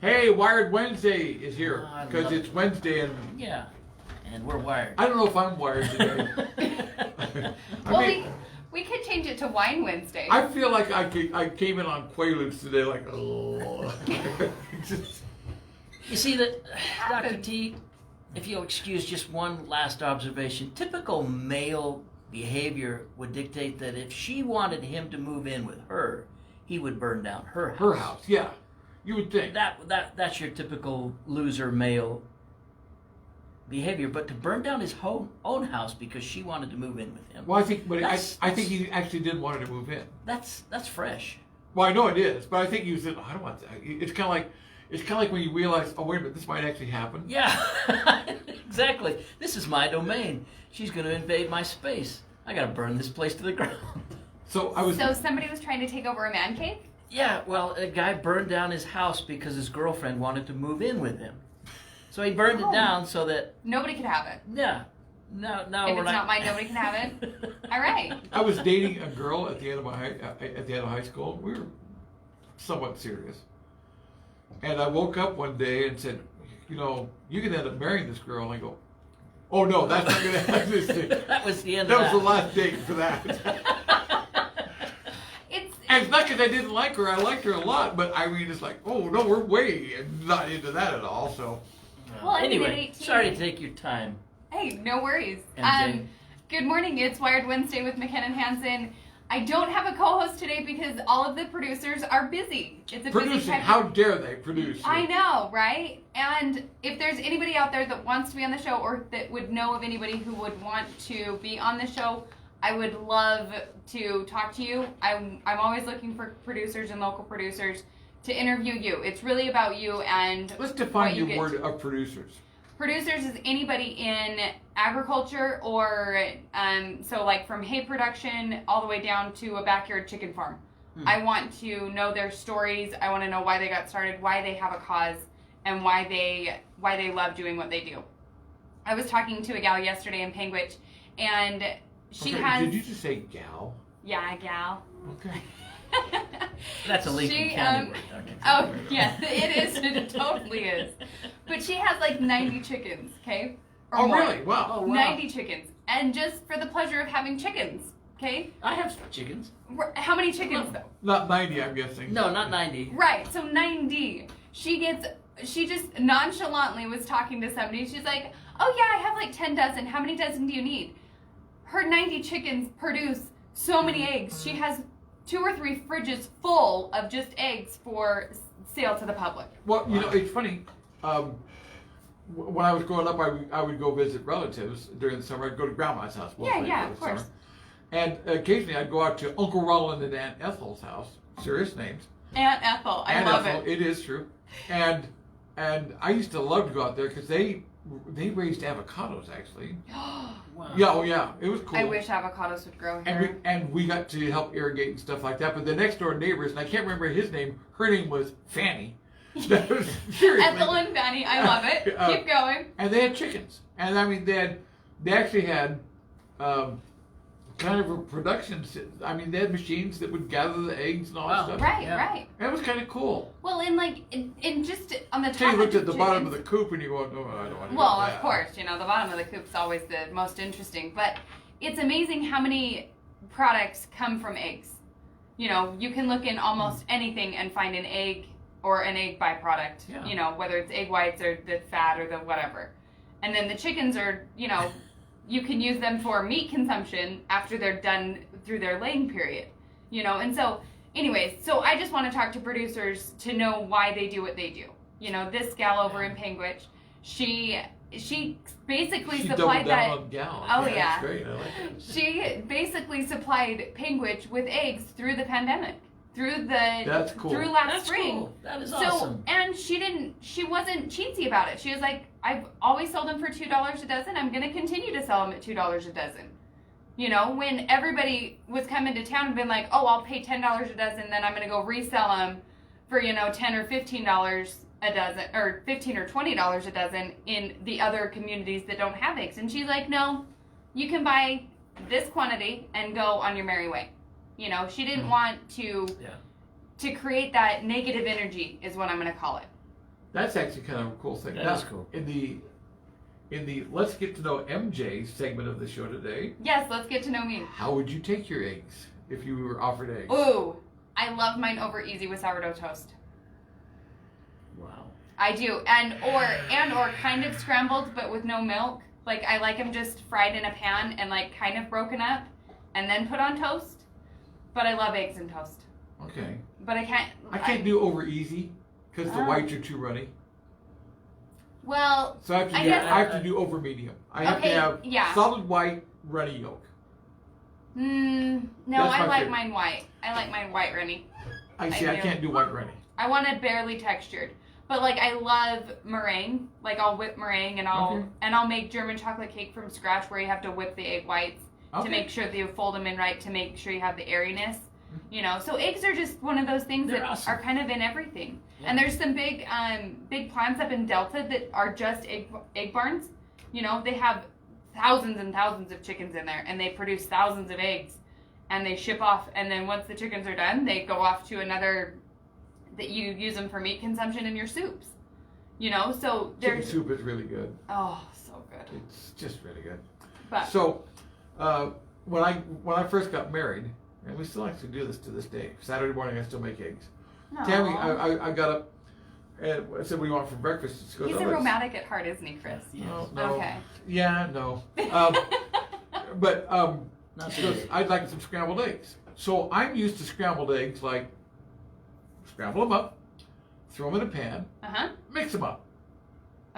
Hey, Wired Wednesday is here Oh, I because love it's it. Wednesday, and Yeah, and we're wired. I don't know if I'm wired today. I Well, mean, we could change it to Wine Wednesday. I feel like I came in on Quaaludes today, like, oh. Just, You see that, Dr. happens. T, if you'll excuse just one last observation, typical male behavior would dictate that if she wanted him to move in with her, he would burn down her house. her house, yeah. You would think. That's your typical loser male behavior. But to burn down his own house because she wanted to move in with him, Well, I think, but That's- I think he actually did want her to move in. that's fresh. Well, I know it is, but I think he said, oh, I don't want that. It's kind of like when you realize, oh, wait a minute, this might actually happen. Yeah, exactly. This is my domain. She's going to invade my space. I got to burn this place to the ground. So I was. So somebody was trying to take over a man cave? Yeah, well, a guy burned down his house because his girlfriend wanted to move in with him. So he burned Oh. it down so that, Nobody could have it. yeah, no, If we're it's not mine, nobody can have it. All right. I was dating a girl at the end of high school. We were somewhat serious, and I woke up one day and said, you know, you can end up marrying this girl. And I go, oh no, that's not going to happen. That was the end That of was that. the last date for that. It's And it's not because I didn't like her. I liked her a lot, but I mean, it's like, oh no, we're way not into that at all. So Well, I mean, at anyway, 18 sorry to take your time. Hey, no worries. MJ. Good morning. It's Wired Wednesday with McKenna Hansen. I don't have a co-host today because all of the producers are busy. It's a busy producing, time. how dare they produce? I know, right? And if there's anybody out there that wants to be on the show or that would know of anybody who would want to be on the show, I would love to talk to you. I'm always looking for producers and local producers to interview you. It's really about you and Let's define what you your get word to- of producers. Producers is anybody in agriculture or so like from hay production all the way down to a backyard chicken farm. I want to know their stories. I want to know why they got started, why they have a cause, and why they love doing what they do. I was talking to a gal yesterday in Panguitch, and she Okay, has Did you just say gal? yeah, a gal. Okay. That's a Lincoln She, County word. Okay. Oh, yes, it is. It totally is. But she has like 90 chickens, okay? Or Oh, more. really? Wow. Oh, wow. 90 chickens. And just for the pleasure of having chickens, okay? I have chickens. How many chickens, though? Not 90, I'm guessing. No, not 90. Right, so 90. She just nonchalantly was talking to somebody. She's like, oh, yeah, I have like 10 dozen. How many dozen do you need? Her 90 chickens produce so many eggs. She has 2 or 3 fridges full of just eggs for sale to the public. Well, you know, it's funny. When I was growing up, I would go visit relatives during the summer. I'd go to grandma's house. mostly Yeah, for of the course. summer. And occasionally I'd go out to Uncle Roland and Aunt Ethel's house. Serious names. Aunt Ethel, I Aunt love Ethel, it. it is true. And I used to love to go out there because they raised avocados actually. Wow. Yeah, oh yeah, it was cool. I wish avocados would grow here. And we got to help irrigate and stuff like that. But the next door neighbors, and I can't remember his name. Her name was Fanny. Seriously. Ethel and Fanny, I love it. Keep going. And they had chickens, and I mean they actually had kind of a production. I mean they had machines that would gather the eggs and all Wow. that stuff. Right, Yeah. right. That was kind of cool. Well, in like, in just on the top Until you looked of at the bottom of the coop and you go, no, I don't want to. Well, do that. of course, you know, the bottom of the coop's always the most interesting. But it's amazing how many products come from eggs. You know, you can look in almost anything and find an egg or an egg byproduct. Yeah. You know, whether it's egg whites or the fat or the whatever. And then the chickens are, you know, you can use them for meat consumption after they're done through their laying period. You know, and so, anyways, so I just want to talk to producers to know why they do what they do. You know, this gal over in Panguitch, she basically She supplied doubled down that. on gal. Oh, That's yeah. great. I like it. She basically supplied Panguitch with eggs through the pandemic, That's cool. through last That's spring. cool. That is So awesome. and she wasn't cheatsy about it. She was like, I've always sold them for $2 a dozen. I'm gonna continue to sell them at $2 a dozen. You know, when everybody was coming to town and been like, oh, I'll pay $10 a dozen, then I'm gonna go resell them for, you know, $10 or $15 a dozen, or $15 or $20 a dozen in the other communities that don't have eggs. And she's like, no, you can buy this quantity and go on your merry way. You know, she didn't want to Yeah. to create that negative energy is what I'm going to call it. That's actually kind of a cool thing. That is cool. In the Let's Get to Know MJ segment of the show today, Yes, let's get to know me. how would you take your eggs if you were offered eggs? Ooh, I love mine over easy with sourdough toast. Wow. I do, and or kind of scrambled, but with no milk. Like I like them just fried in a pan and like kind of broken up, and then put on toast. But I love eggs and toast. Okay. But I can't. I can't do over easy because the Oh. whites are too runny. Well, So I have to I do, guess- I have to do over medium. I have Okay, to have yeah. solid white, runny yolk. no, That's I my like favorite. mine white. I like mine white runny. I see. I do. can't do white runny. I want it barely textured. But like I love meringue. Like I'll whip meringue and I'll make German chocolate cake from scratch where you have to whip the egg whites Okay. to make sure that you fold them in right to make sure you have the airiness. You know, so eggs are just one of those things They're that awesome. are kind of in everything. Yeah. And there's some big plants up in Delta that are just egg barns. You know, they have thousands and thousands of chickens in there, and they produce thousands of eggs, and they ship off. And then once the chickens are done, they go off to another that you use them for meat consumption in your soups. You know, so Chicken there's soup is really good. oh so good. It's just really good. But So, when I first got married, and we still actually do this to this day. Saturday morning, I still make eggs. Tammy, Aw. I got up and I said, "What do you want for breakfast?" She goes, He's "Oh, a let's-" romantic at heart, isn't he, Chris? No, no. Okay. Yeah, no. But Not she goes, today. "I'd like some scrambled eggs." So I'm used to scrambled eggs, like scramble them up, throw them in a pan, Uh-huh. mix them up.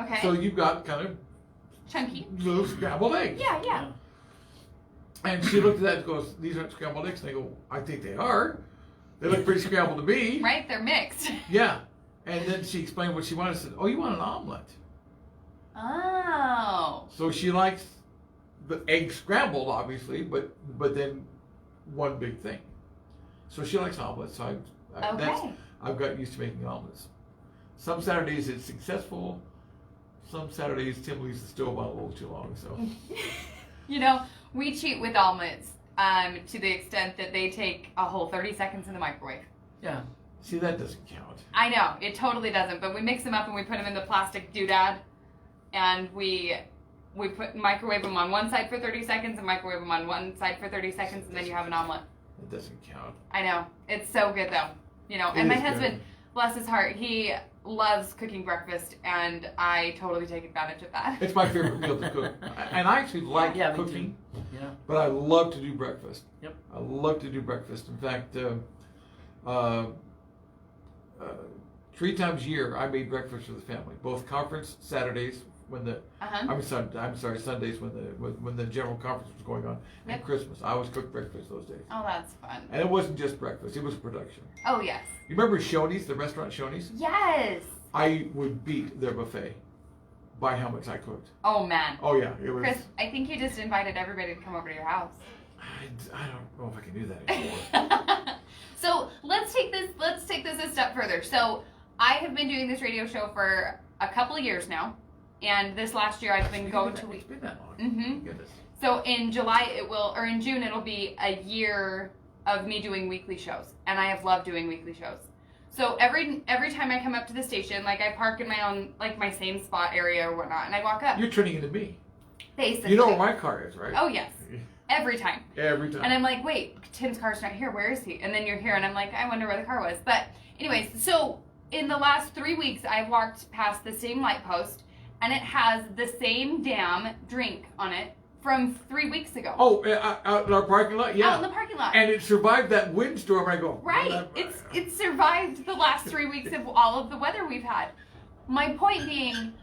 Okay. So you've got kind of Chunky. little scrambled eggs. Yeah. And she looked at that and goes, "These aren't scrambled eggs." And I go, "I think they are. They look pretty scrambled to me." Right? They're mixed. Yeah. And then she explained what she wanted. I said, "Oh, you want an omelet?" Oh. So she likes the egg scrambled, obviously, but then one big thing. So she likes omelets. So Okay. I've got used to making omelets. Some Saturdays it's successful. Some Saturdays Tim leaves the stove on a little too long. So You know, we cheat with omelets to the extent that they take a whole 30 seconds in the microwave. Yeah. see, that doesn't count. I know, it totally doesn't, but we mix them up and we put them in the plastic doodad and we microwave them on one side for 30 seconds and microwave them on one side for 30 seconds and then you have an omelet. It doesn't count. I know. It's so good though. You know, It and my is good. husband, bless his heart, he loves cooking breakfast and I totally take advantage of that. It's my favorite meal to cook, and I actually like Yeah, me too. cooking. Yeah. But I love to do breakfast. Yep. I love to do breakfast. In fact, 3 times a year I made breakfast for the family. Both conference Saturdays when the Uh-huh. Sundays when the general conference was going on, and Yep. Christmas. I always cooked breakfast those days. Oh, that's fun. And it wasn't just breakfast; it was production. Oh, yes. You remember Shoney's, the restaurant Shoney's? Yes. I would beat their buffet by how much I cooked. Oh, man. Oh yeah, it was. Chris, I think you just invited everybody to come over to your house. I don't know if I can do that anymore. So let's take this a step further. So I have been doing this radio show for a couple of years now, and this last year I've been going to. It's been that long. Mhm. Goodness. So in in June it'll be a year of me doing weekly shows, and I have loved doing weekly shows. So every time I come up to the station, like I park in my own, like my same spot area or whatnot, and I walk up. You're turning into me. Basically. You know where my car is, right? Oh yes, every time. Every time. And I'm like, wait, Tim's car's not here. Where is he? And then you're here, and I'm like, I wonder where the car was. But anyways, so in the last 3 weeks, I've walked past the same light post, and it has the same damn drink on it from 3 weeks ago. Oh, out in our parking lot? Yeah. Out in the parking lot. And it survived that windstorm. I go, Right. "Well, It's survived the last 3 weeks of all of the weather we've had. My point being,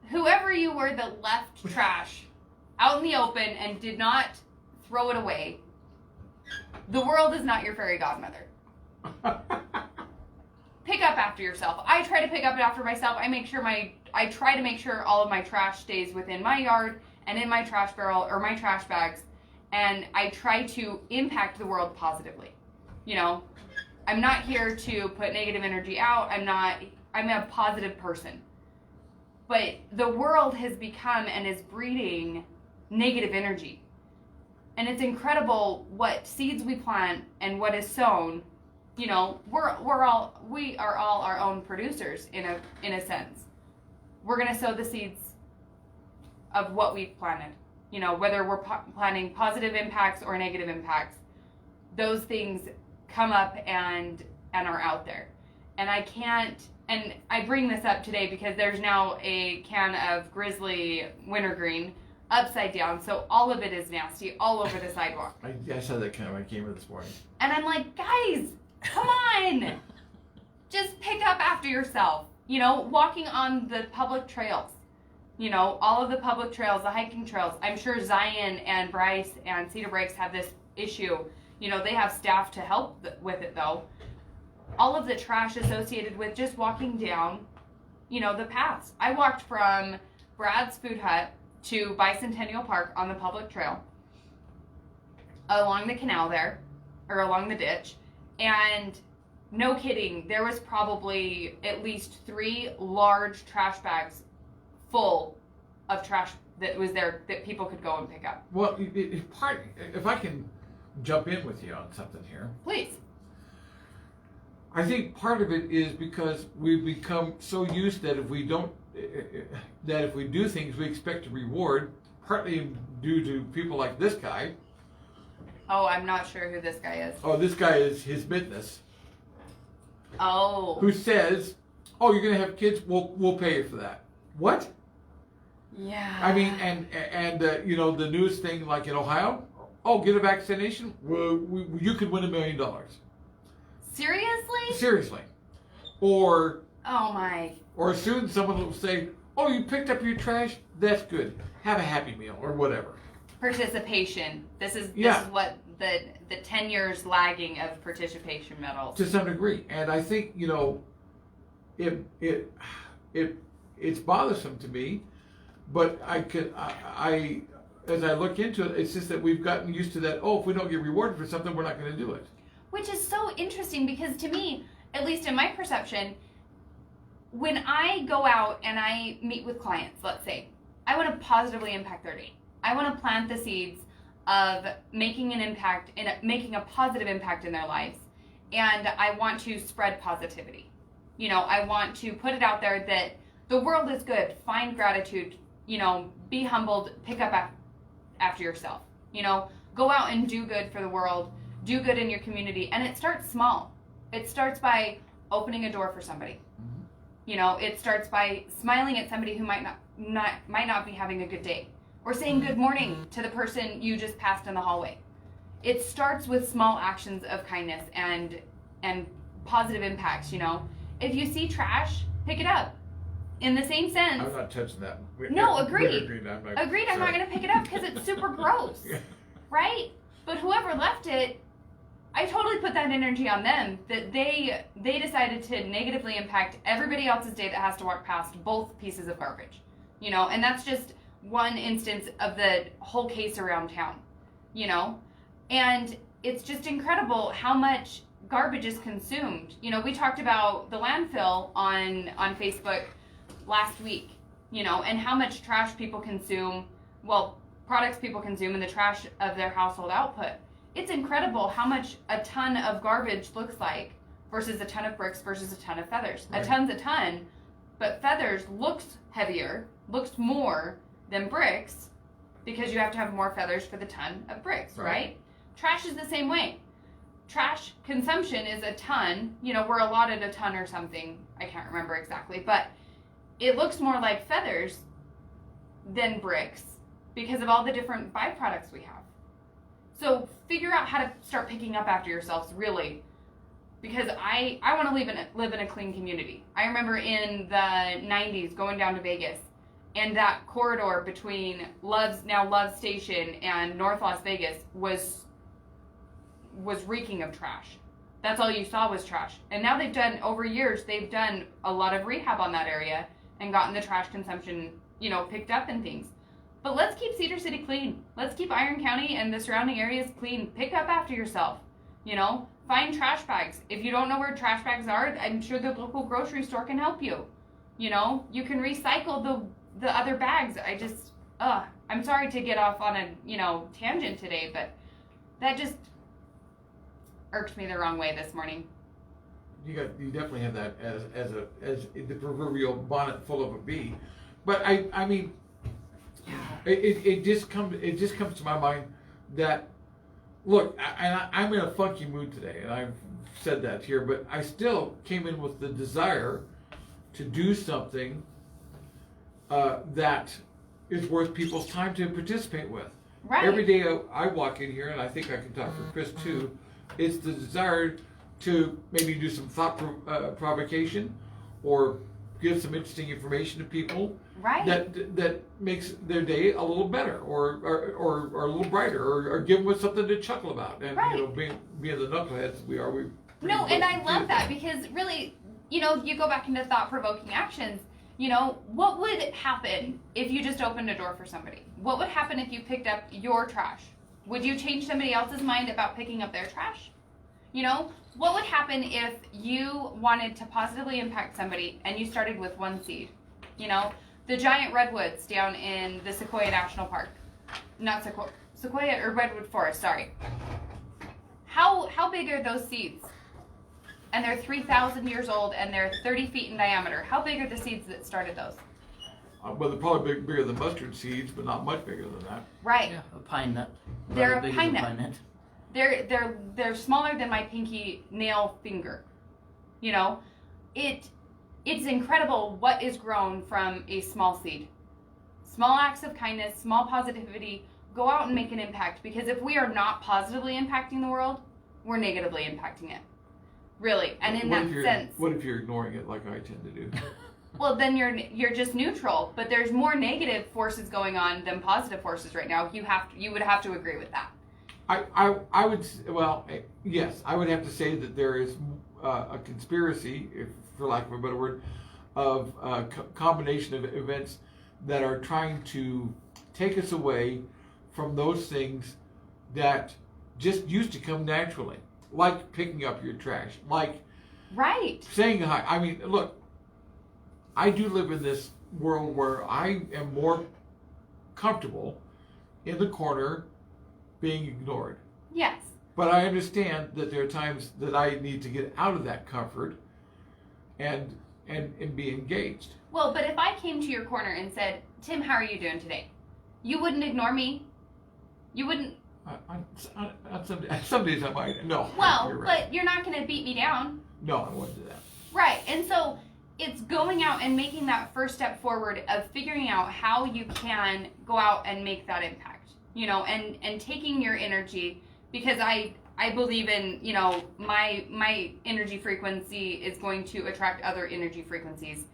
whoever you were that left trash out in the open and did not throw it away, the world is not your fairy godmother. Pick up after yourself. I try to pick up after myself. I try to make sure all of my trash stays within my yard and in my trash barrel or my trash bags, and I try to impact the world positively. You know, I'm not here to put negative energy out. I'm a positive person. But the world has become and is breeding negative energy. And it's incredible what seeds we plant and what is sown You know, we are all our own producers in a sense. We're gonna sow the seeds of what we've planted. You know, whether we're planting positive impacts or negative impacts, those things come up and are out there. And I can't, and I bring this up today because there's now a can of Grizzly Wintergreen upside down, so all of it is nasty all over the sidewalk. I saw that kind of when I came here this morning. And I'm like, guys, come on, just pick up after yourself. You know, walking on the public trails. You know, all of the public trails, the hiking trails. I'm sure Zion and Bryce and Cedar Breaks have this issue. You know, they have staff to help with it, though. All of the trash associated with just walking down, you know, the paths. I walked from Brad's Food Hut to Bicentennial Park on the public trail, along the canal there, or along the ditch, and no kidding, there was probably at least 3 large trash bags full of trash that was there that people could go and pick up. Well, if I can jump in with you on something here. Please. I think part of it is because we've become so used that if we do things, we expect a reward, partly due to people like this guy. Oh, I'm not sure who this guy is. Oh, this guy is his business. Oh. Who says, "Oh, you're gonna have kids? We'll pay you for that." What? Yeah. I mean, and you know, the news thing like in Ohio. Oh, get a vaccination? Well, you could win $1 million. Seriously? Seriously. Or Oh my. Or soon someone will say, "Oh, you picked up your trash? That's good. Have a Happy Meal," or whatever. Participation. This is what the 10 years lagging of participation medals. To some degree, and I think, you know, it's bothersome to me, but I as I look into it, it's just that we've gotten used to that. Oh, if we don't get rewarded for something, we're not going to do it. Which is so interesting because to me, at least in my perception, when I go out and I meet with clients, let's say, I want to positively impact their day. I want to plant the seeds of making an impact, making a positive impact in their lives. And I want to spread positivity. You know, I want to put it out there that the world is good. Find gratitude, you know, be humbled, pick up after yourself. You know, go out and do good for the world, do good in your community. And it starts small. It starts by opening a door for somebody. Mm-hmm. You know, it starts by smiling at somebody who might not be having a good day, or saying good morning to the person you just passed in the hallway. It starts with small actions of kindness and positive impacts, you know. If you see trash, pick it up. In the same sense. I'm not touching that. No, agreed. Agreed, I'm not going to pick it up because it's super gross. Yeah. Right? But whoever left it, I totally put that energy on them, that they decided to negatively impact everybody else's day that has to walk past both pieces of garbage. You know, and that's just one instance of the whole case around town, you know? And it's just incredible how much garbage is consumed. You know, we talked about the landfill on Facebook last week, you know, and how much trash people consume, well, products people consume in the trash of their household output. It's incredible how much a ton of garbage looks like versus a ton of bricks versus a ton of feathers. Right. A ton's a ton, but feathers looks heavier, looks more than bricks because you have to have more feathers for the ton of bricks, right? Trash is the same way. Trash consumption is a ton, you know, we're allotted a ton or something, I can't remember exactly, but it looks more like feathers than bricks because of all the different byproducts we have. So figure out how to start picking up after yourselves, really, because I want to live in a clean community. I remember in the 90s going down to Vegas, and that corridor between Love Station and North Las Vegas was reeking of trash. That's all you saw was trash. And now over years, they've done a lot of rehab on that area and gotten the trash consumption, you know, picked up and things. But let's keep Cedar City clean. Let's keep Iron County and the surrounding areas clean. Pick up after yourself, you know? Find trash bags. If you don't know where trash bags are, I'm sure the local grocery store can help you. You know, you can recycle the other bags. I'm sorry to get off on a, you know, tangent today, but that just irked me the wrong way this morning. you definitely have that as the proverbial bonnet full of a bee. But I mean, it just comes to my mind that, look, I'm in a funky mood today, and I've said that here, but I still came in with the desire to do something that is worth people's time to participate with. Right. Every day I walk in here, and I think I can talk for Chris too, it's the desire to maybe do some thought provocation or give some interesting information to people. Right. That makes their day a little better or a little brighter or give them something to chuckle about. And Right. you know, being the knuckleheads we are, No, and I love that because really, you know, you go back into thought-provoking actions. You know, what would happen if you just opened a door for somebody? What would happen if you picked up your trash? Would you change somebody else's mind about picking up their trash? You know, what would happen if you wanted to positively impact somebody and you started with one seed? You know, the giant redwoods down in the Sequoia National Park. Not Sequoia or Redwood Forest, sorry. How big are those seeds? And they're 3,000 years old and they're 30 feet in diameter. How big are the seeds that started those? well, they're probably bigger than mustard seeds, but not much bigger than that. Right. Yeah, a pine nut. They're About a as big pine as nut. nut. They're smaller than my pinky nail finger. You know, it's incredible what is grown from a small seed. Small acts of kindness, small positivity, go out and make an impact, because if we are not positively impacting the world, we're negatively impacting it. Really. And in that sense, What if you're ignoring it like I tend to do? well, then you're just neutral, but there's more negative forces going on than positive forces right now. You would have to agree with that. I would, well, yes, I would have to say that there is a conspiracy, if, for lack of a better word, of a combination of events that are trying to take us away from those things that just used to come naturally, like picking up your trash, like Right. saying hi. I mean, look, I do live in this world where I am more comfortable in the corner being ignored. Yes. But I understand that there are times that I need to get out of that comfort and be engaged. Well, but if I came to your corner and said, Tim, how are you doing today? You wouldn't ignore me. You wouldn't. Some days I might. No. Well, you're right. but you're not going to beat me down. No, I wouldn't do that. Right. And so it's going out and making that first step forward of figuring out how you can go out and make that impact, you know, and taking your energy, because I believe in, you know, my energy frequency is going to attract other energy frequencies.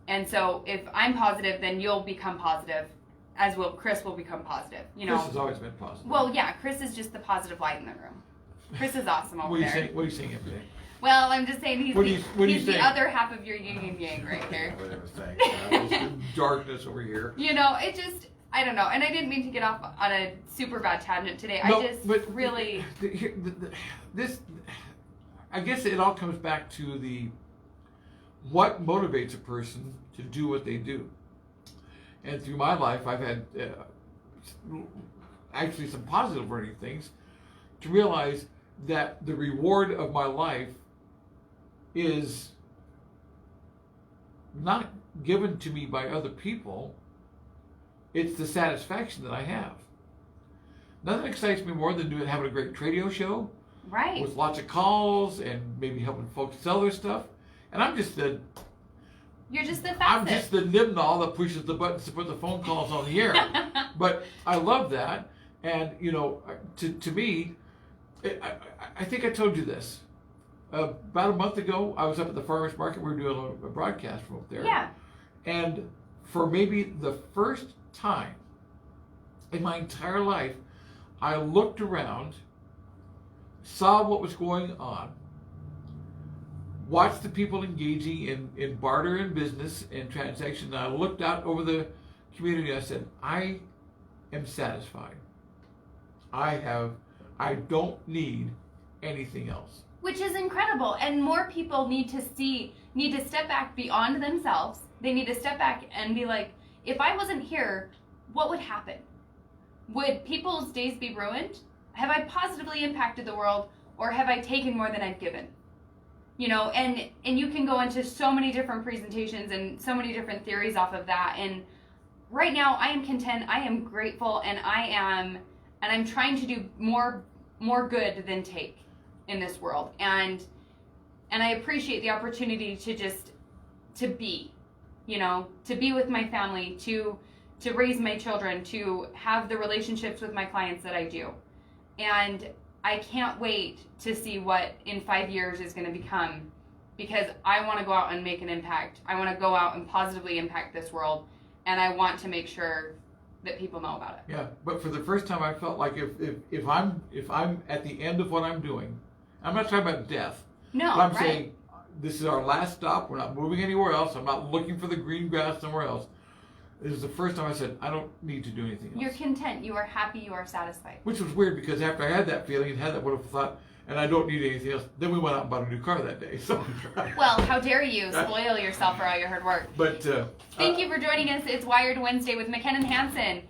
And so if I'm positive, then you'll become positive, as will Chris will become positive, you know. Chris has always been positive. Well, yeah, Chris is just the positive light in the room. Chris is awesome over What are you there. saying? What are you saying, Emily? Well, I'm just saying he's What do you he's the say? other half of your yin and yang right there. Whatever, thanks. There's darkness over here. You know, it just, I don't know. And I didn't mean to get off on a super bad tangent today. No, I just but really. This, I guess it all comes back to what motivates a person to do what they do. And through my life, I've had actually some positive learning things to realize that the reward of my life is not given to me by other people. It's the satisfaction that I have. Nothing excites me more than having a great radio show Right. with lots of calls and maybe helping folks sell their stuff. And I'm just the You're just the I'm facet. just the nimnall that pushes the buttons to put the phone calls on the air. But I love that, and you know, to me, I think I told you this about a month ago. I was up at the farmers market. We were doing a broadcast from up there. Yeah. And for maybe the first time in my entire life, I looked around, saw what was going on, watched the people engaging in barter and business and transaction. And I looked out over the community and I said, I am satisfied. I don't need anything else. Which is incredible. And more people need to step back beyond themselves. They need to step back and be like, if I wasn't here, what would happen? Would people's days be ruined? Have I positively impacted the world, or have I taken more than I've given? You know, and you can go into so many different presentations and so many different theories off of that. And right now I am content, I am grateful, and I'm trying to do more good than take in this world. And I appreciate the opportunity to be, you know, to be with my family, to raise my children, to have the relationships with my clients that I do. And I can't wait to see what in 5 years is going to become, because I want to go out and make an impact. I want to go out and positively impact this world, and I want to make sure that people know about it. Yeah, but for the first time, I felt like if I'm at the end of what I'm doing, I'm not talking about death. No, But I'm right. saying this is our last stop. We're not moving anywhere else. I'm not looking for the green grass somewhere else. This is the first time I said I don't need to do anything else. You're content. You are happy. You are satisfied. Which was weird because after I had that feeling and had that wonderful thought, and I don't need anything else, then we went out and bought a new car that day. So. Well, how dare you spoil yourself for all your hard work. But Thank you for joining us. It's Wired Wednesday with McKinnon Hansen.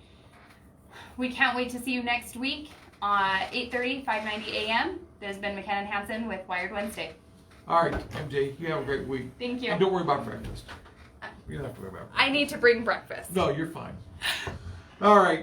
We can't wait to see you next week, 8:30, 5:90 a.m. This has been McKinnon Hansen with Wired Wednesday. All right, MJ, you have a great week. Thank you. And don't worry about breakfast. You don't have to worry about breakfast. I need to bring breakfast. No, you're fine. All right.